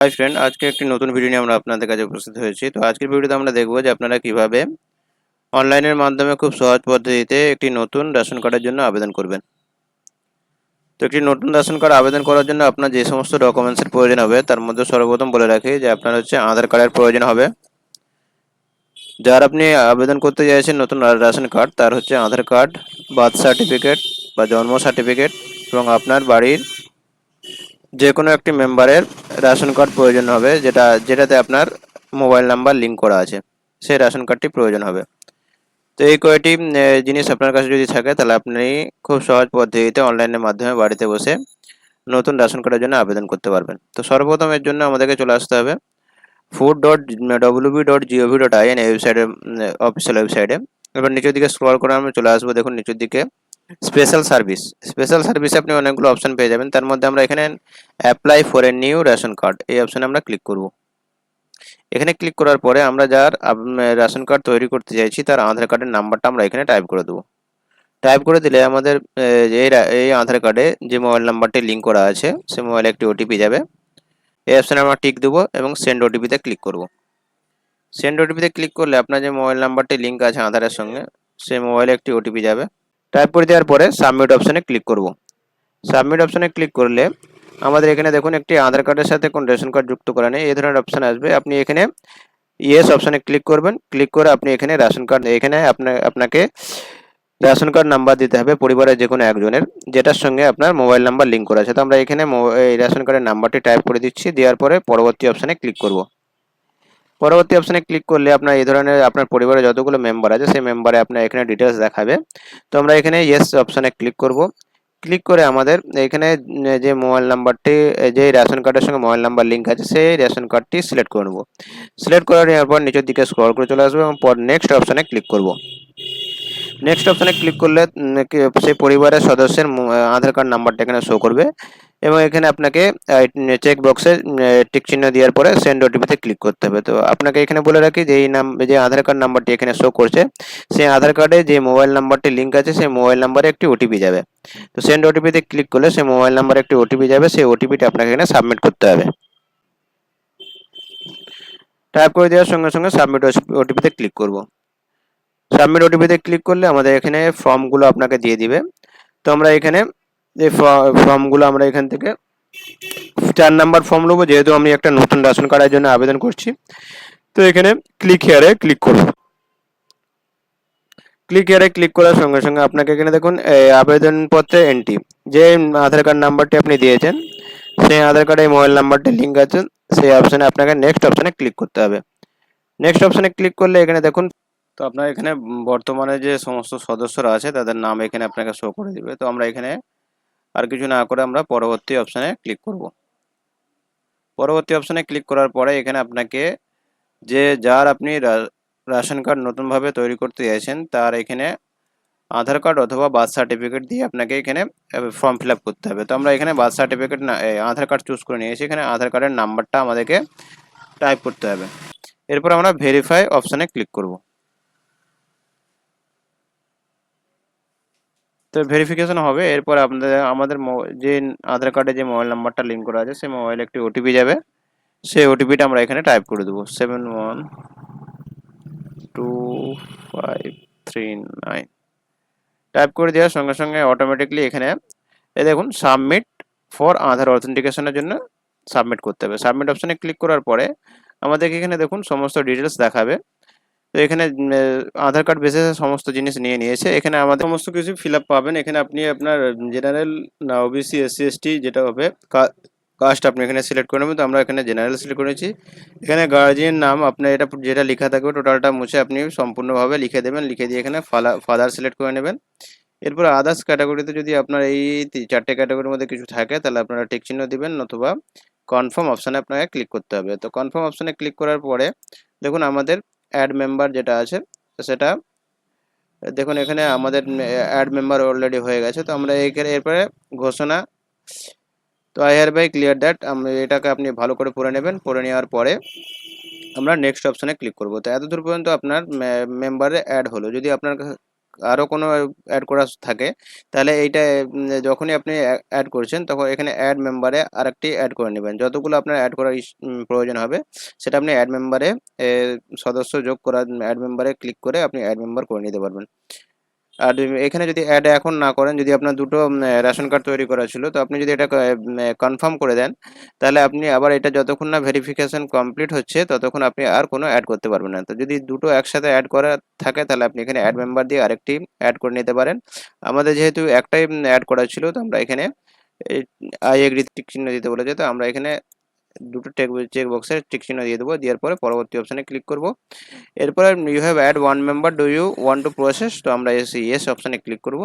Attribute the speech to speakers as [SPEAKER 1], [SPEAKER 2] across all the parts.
[SPEAKER 1] Hi friend, আজকে একটি নতুন ভিডিও নিয়ে আমরা আপনাদের কাছে উপস্থিত হয়েছি। তো আজকের ভিডিওতে আমরা দেখব যে আপনারা কিভাবে অনলাইনের মাধ্যমে খুব সহজ পদ্ধতিতে একটি নতুন রেশন কার্ডের জন্য আবেদন করবেন। তো একটি নতুন রেশন কার্ড আবেদন করার জন্য আপনার যে সমস্ত ডকুমেন্টসের প্রয়োজন হবে তার মধ্যে সর্বপ্রথম বলে রাখি যে আপনার আধার কার্ডের প্রয়োজন হবে। যার আপনি আবেদন করতে চাইছেন নতুন রেশন কার্ড তার আধার কার্ড, বার্থ সার্টিফিকেট বা জন্ম সার্টিফিকেট এবং আপনার বাড়ির যে কোনো একটি মেম্বারের রেশন কার্ড প্রয়োজন হবে, যেটাতে আপনার মোবাইল নাম্বার লিঙ্ক করা আছে, সেই রেশন কার্ডটি প্রয়োজন হবে। তো এই কয়টি জিনিস আপনার কাছে যদি থাকে তাহলে আপনি খুব সহজ পদ্ধতিতে অনলাইনের মাধ্যমে বাড়িতে বসে নতুন রেশন কার্ডের জন্য আবেদন করতে পারবেন। তো সর্বপ্রথম এর জন্য আমাদেরকে চলে আসতে হবে food.wb.gov.in এই ওয়েবসাইটে, অফিসিয়াল ওয়েবসাইটে। এবার নিচের দিকে স্ক্রল করে আমরা চলে আসবো। দেখুন নিচের দিকে স্পেশাল সার্ভিসে আপনি অনেকগুলো অপশন পেয়ে যাবেন। তার মধ্যে আমরা এখানে apply for a new ration card এই অপশনে আমরা ক্লিক করব। এখানে ক্লিক করার পরে আমরা যার রেশন কার্ড তৈরি করতে চাইছি তার আধার কার্ডের নাম্বারটা আমরা এখানে টাইপ করে দেবো। টাইপ করে দিলে আমাদের এই আধার কার্ডে যে মোবাইল নাম্বারটি লিঙ্ক করা আছে সে মোবাইলে একটি ওটিপি যাবে। এই অপশনে আমরা টিক দেবো এবং সেন্ড ওটিপিতে ক্লিক করব। সেন্ড ওটিপিতে ক্লিক করলে আপনার যে মোবাইল নাম্বারটি লিঙ্ক আছে আধারের সঙ্গে সেই মোবাইলে একটি ওটিপি যাবে। টাইপ করে দেওয়ার পরে সাবমিট অপশনে ক্লিক করব। সাবমিট অপশনে ক্লিক করলে আমাদের এখানে দেখুন একটি আধার কার্ডের সাথে কোন রেশন কার্ড যুক্ত করা নেই এই ধরনের অপশন আসবে। আপনি এখানে ইয়েস অপশনে ক্লিক করবেন। ক্লিক করে আপনি এখানে রেশন কার্ড, এখানে আপনাকে রেশন কার্ড নাম্বার দিতে হবে পরিবারের যে কোনো একজনের, যেটার সঙ্গে আপনার মোবাইল নাম্বার লিঙ্ক করা আছে। তো আমরা এখানে এই রেশন কার্ডের নাম্বারটি টাইপ করে দিচ্ছি। দেওয়ার পরে পরবর্তী অপশনে ক্লিক করব। পরবর্তী অপশনে ক্লিক করলে আপনার এই ধরনের আপনার পরিবারে যতগুলো মেম্বার আছে সেই মেম্বারে আপনার এখানে ডিটেলস দেখাবে। তো আমরা এখানে ইয়েস অপশনে ক্লিক করব। ক্লিক করে আমাদের এখানে যে মোবাইল নাম্বারটি, যে রেশন কার্ডের সঙ্গে মোবাইল নাম্বার লিঙ্ক আছে সেই রেশন কার্ডটি সিলেক্ট করে নেব। সিলেক্ট করে নেওয়ার পর নিচের দিকে স্ক্রল করে চলে আসবো এবং নেক্সট অপশনে ক্লিক করব। নেক্সট অপশনে ক্লিক করলে সেই পরিবারের সদস্যের আধার কার্ড নাম্বারটা এখানে শো করবে এবং এখানে আপনাকে চেক বক্সে টিক চিহ্ন দেওয়ার পরে সেন্ড ওটিপিতে ক্লিক করতে হবে। তো আপনাকে এখানে বলে রাখি যে যে আধার কার্ড নাম্বারটি এখানে শো করছে সেই আধার কার্ডে যে মোবাইল নাম্বারটি লিঙ্ক আছে সেই মোবাইল নাম্বারে একটি ওটিপি যাবে। তো সেন্ড ওটিপিতে ক্লিক করলে সেই মোবাইল নাম্বারে একটি ওটিপি যাবে, সেই ওটিপিটা আপনাকে এখানে সাবমিট করতে হবে। টাইপ করে দেওয়ার সঙ্গে সঙ্গে সাবমিট ওটিপিতে ক্লিক করব। সাবমিট ওটিপিতে ক্লিক করলে আমাদের এখানে ফর্মগুলো আপনাকে দিয়ে দিবে। তো আমরা এখানে যে ফর্মগুলো আমরা এখান থেকে 4 নাম্বার ফর্ম নেবো, যেহেতু আমি একটা নতুন রেশন কার্ডের জন্য আবেদন করছি। তো এখানে ক্লিক হিয়ারে ক্লিক করব। ক্লিক হিয়ারে ক্লিক করার সঙ্গে সঙ্গে আপনাকে এখানে দেখুন আবেদনপত্রে এন্ট্রি, যে আধার কার্ড নাম্বারটি আপনি দিয়েছেন সেই আধার কার্ডে মোবাইল নাম্বারটি লিঙ্ক আছে, সেই অপশনে আপনাকে নেক্সট অপশনে ক্লিক করতে হবে। নেক্সট অপশনে ক্লিক করলে এখানে দেখুন, তো আপনার এখানে বর্তমানে যে সমস্ত সদস্যরা আছে তাদের নাম এখানে আপনাকে শো করে দিবে। তো আমরা এখানে আর কিছু না করে আমরা পরবর্তী অপশনে ক্লিক করব। পরবর্তী অপশনে ক্লিক করার পরে এখানে আপনাকে যার আপনি রেশন কার্ড নতুনভাবে তৈরি করতে চাইছেন তার এখানে আধার কার্ড অথবা বার্থ সার্টিফিকেট দিয়ে আপনাকে এখানে ফর্ম ফিল আপ করতে হবে। তো আমরা এখানে বার্থ সার্টিফিকেট না আধার কার্ড চুজ করে নিয়েছি। এখানে আধার কার্ডের নাম্বারটা আমাদেরকে টাইপ করতে হবে। এরপর আমরা ভেরিফাই অপশনে ক্লিক করব। তো ভেরিফিকেশন হবে। এরপর আমাদের যে আধার কার্ডে যে মোবাইল নাম্বারটা লিঙ্ক করা আছে সেই মোবাইলে একটি ওটিপি যাবে, সেই ওটিপিটা আমরা এখানে টাইপ করে দেবো 712539। টাইপ করে দেওয়ার সঙ্গে সঙ্গে অটোমেটিকলি এখানে দেখুন সাবমিট ফর আধার অথেন্টিকেশনের জন্য সাবমিট করতে হবে। সাবমিট অপশনে ক্লিক করার পরে আমাদেরকে এখানে দেখুন সমস্ত ডিটেলস দেখাবে। তো এখানে আধার কার্ড বেসিসে সমস্ত জিনিস নিয়েছে। এখানে আমাদের সমস্ত কিছু ফিল আপ পাবেন। এখানে আপনি আপনার জেনারেল না ওবিসি এসসি এসটি যেটা হবে কাস্ট আপনি এখানে সিলেক্ট করে নেবেন। তো আমরা এখানে জেনারেল সিলেক্ট করেছি। এখানে গার্জিয়ান নাম আপনার এটা যেটা লেখা থাকবে টোটালটা মুছে আপনি সম্পূর্ণভাবে লিখে দেবেন। লিখে দিয়ে এখানে ফাদার সিলেক্ট করে নেবেন। এরপর আদার্স ক্যাটাগরিতে যদি আপনার এই 4টে ক্যাটাগরির মধ্যে কিছু থাকে তাহলে আপনারা টিক চিহ্ন দিবেন, নতুবা কনফার্ম অপশানে আপনাকে ক্লিক করতে হবে। তো কনফার্ম অপশানে ক্লিক করার পরে দেখুন আমাদের অ্যাড মেম্বার যেটা আছে সেটা দেখুন এখানে আমাদের অ্যাড মেম্বার অলরেডি হয়ে গেছে। তো আমরা এরপরে ঘোষণা, তো I hereby clear that, এটাকে আপনি ভালো করে পড়ে নেবেন। পড়ে নেওয়ার পরে আমরা নেক্সট অপশানে ক্লিক করব। তো এতদূর পর্যন্ত আপনার মেম্বারে অ্যাড হলো। যদি আপনার আরও কোনো অ্যাড করা থাকে, তাহলে এইটা যখনই আপনি অ্যাড করছেন তখন এখানে অ্যাড মেম্বারে আরেকটি অ্যাড করে নেবেন। যতগুলো আপনার অ্যাড করার প্রয়োজন হবে সেটা আপনি অ্যাড মেম্বারে সদস্য যোগ করা অ্যাড মেম্বারে ক্লিক করে আপনি অ্যাড মেম্বার করে নিতে পারবেন। আর এখানে যদি অ্যাড এখন না করেন, যদি আপনার দুটো রেশন কার্ড তৈরি করা ছিল, তো আপনি যদি এটা কনফার্ম করে দেন, তাহলে আপনি আবার এটা যতক্ষণ না ভেরিফিকেশন কমপ্লিট হচ্ছে ততক্ষণ আপনি আর কোনো অ্যাড করতে পারবেন না। তো যদি দুটো একসাথে অ্যাড করা থাকে তাহলে আপনি এখানে অ্যাড মেম্বার দিয়ে আরেকটি অ্যাড করে নিতে পারেন। আমাদের যেহেতু একটাই অ্যাড করা ছিল, তো আমরা এখানে আই এগ্রি টিক চিহ্ন দিতে বলেছে, তো আমরা এখানে দুটো চেক বক্সের টিক চিহ্ন দিয়ে দেবো। দেওয়ার পরে পরবর্তী অপশানে ক্লিক করব। এরপরে you have add one member, do you want to process, তো আমরা ইয়েস অপশানে ক্লিক করব।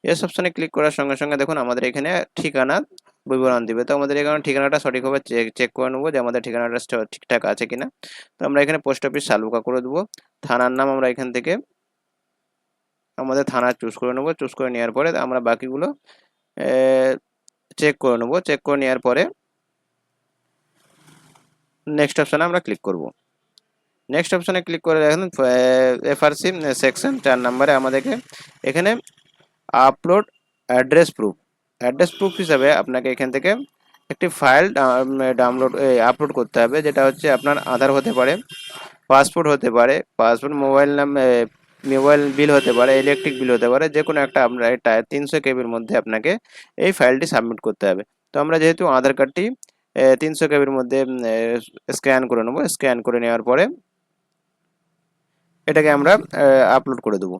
[SPEAKER 1] ইয়েস অপশানে ক্লিক করার সঙ্গে সঙ্গে দেখুন আমাদের এখানে ঠিকানা বিবরণ দিবে। তো আমাদের এখানে ঠিকানাটা সঠিকভাবে চেক করে নেবো যে আমাদের ঠিকানাটা ঠিকঠাক আছে কিনা। তো আমরা এখানে পোস্ট অফিস শালুকা করে দেবো। থানার নাম আমরা এখান থেকে আমাদের থানা চুজ করে নেবো। চুজ করে নেওয়ার পরে আমরা বাকিগুলো চেক করে নেবো। চেক করে নেওয়ার পরে নেক্সট অপশানে আমরা ক্লিক করব। নেক্সট অপশানে ক্লিক করে দেখুন এফআরসি সেকশন 4 নম্বরে আমাদেরকে এখানে আপলোড অ্যাড্রেস প্রুফ হিসাবে আপনাকে এখান থেকে একটি ফাইল আপলোড করতে হবে, যেটা হচ্ছে আপনার আধার হতে পারে, পাসপোর্ট হতে পারে, মোবাইল বিল হতে পারে, ইলেকট্রিক বিল হতে পারে, যে কোনো একটা আপনার এটা 300 কেবির মধ্যে আপনাকে এই ফাইলটি সাবমিট করতে হবে। তো আমরা যেহেতু আধার কার্ডটি 300 কেবির মধ্যে স্ক্যান করে নেবো। স্ক্যান করে নেওয়ার পরে এটাকে আমরা আপলোড করে দেবো।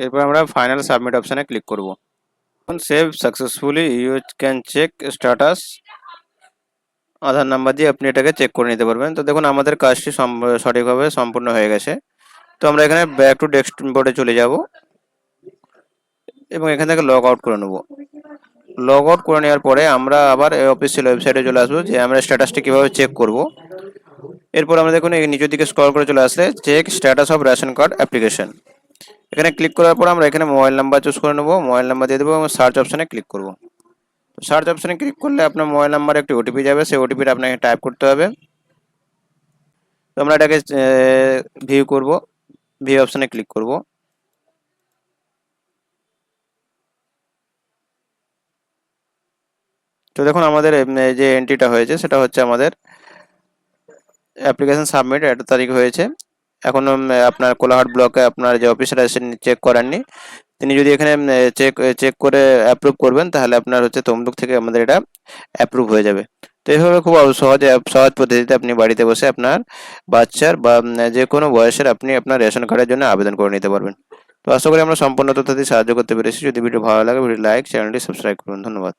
[SPEAKER 1] এরপর আমরা ফাইনাল সাবমিট অপশানে ক্লিক করব। Save successfully, you can check status. Aadhaar number দিয়ে আপনি এটাকে চেক করে নিতে পারবেন। তো দেখুন আমাদের কাজটি সঠিকভাবে সম্পূর্ণ হয়ে গেছে। তো আমরা এখানে ব্যাক টু ডেস্কবোর্ডে চলে যাব এবং এখান থেকে লগ আউট করে নেব। লগ আউট করে নেওয়ার পরে আমরা আবার অফিসিয়াল ওয়েবসাইটে চলে আসবো যে আমরা স্ট্যাটাসটি কীভাবে চেক করব। এরপর আমরা দেখুন এই নিচের দিকে স্ক্রল করে চলে আসলে check status of ration card application, এখানে ক্লিক করার পর আমরা এখানে মোবাইল নাম্বার চুজ করে নেব। মোবাইল নাম্বার দিয়ে দেবো এবং সার্চ অপশানে ক্লিক করব। সার্চ অপশানে ক্লিক করলে আপনার মোবাইল নাম্বারে একটি ওটিপি যাবে, সেই ওটিপিটা আপনাকে টাইপ করতে হবে। তো আমরা এটাকে ভিউ করব, ভিউ অপশানে ক্লিক করব। তো দেখুন আমাদের যে এন্ট্রিটা হয়েছে সেটা হচ্ছে আমাদের অ্যাপ্লিকেশন সাবমিট 1 তারিখ হয়েছে। এখন আপনার কোলাহাট ব্লকে আপনার যে অফিসার এসে চেক করাননি, তিনি যদি এখানে চেক করে অ্যাপ্রুভ করবেন তাহলে আপনার হচ্ছে তমলুক থেকে আমাদের এটা অ্যাপ্রুভ হয়ে যাবে। তো এইভাবে খুব সহজ পদ্ধতিতে আপনি বাড়িতে বসে আপনার বাচ্চার বা যে কোনো বয়সের আপনি আপনার রেশন কার্ডের জন্য আবেদন করে নিতে পারবেন। তো আশা করি আমরা সম্পূর্ণ তথ্য দিয়ে সাহায্য করতে পেরেছি। যদি ভিডিও ভালো লাগে ভিডিও লাইক, চ্যানেলটি সাবস্ক্রাইব করুন। ধন্যবাদ।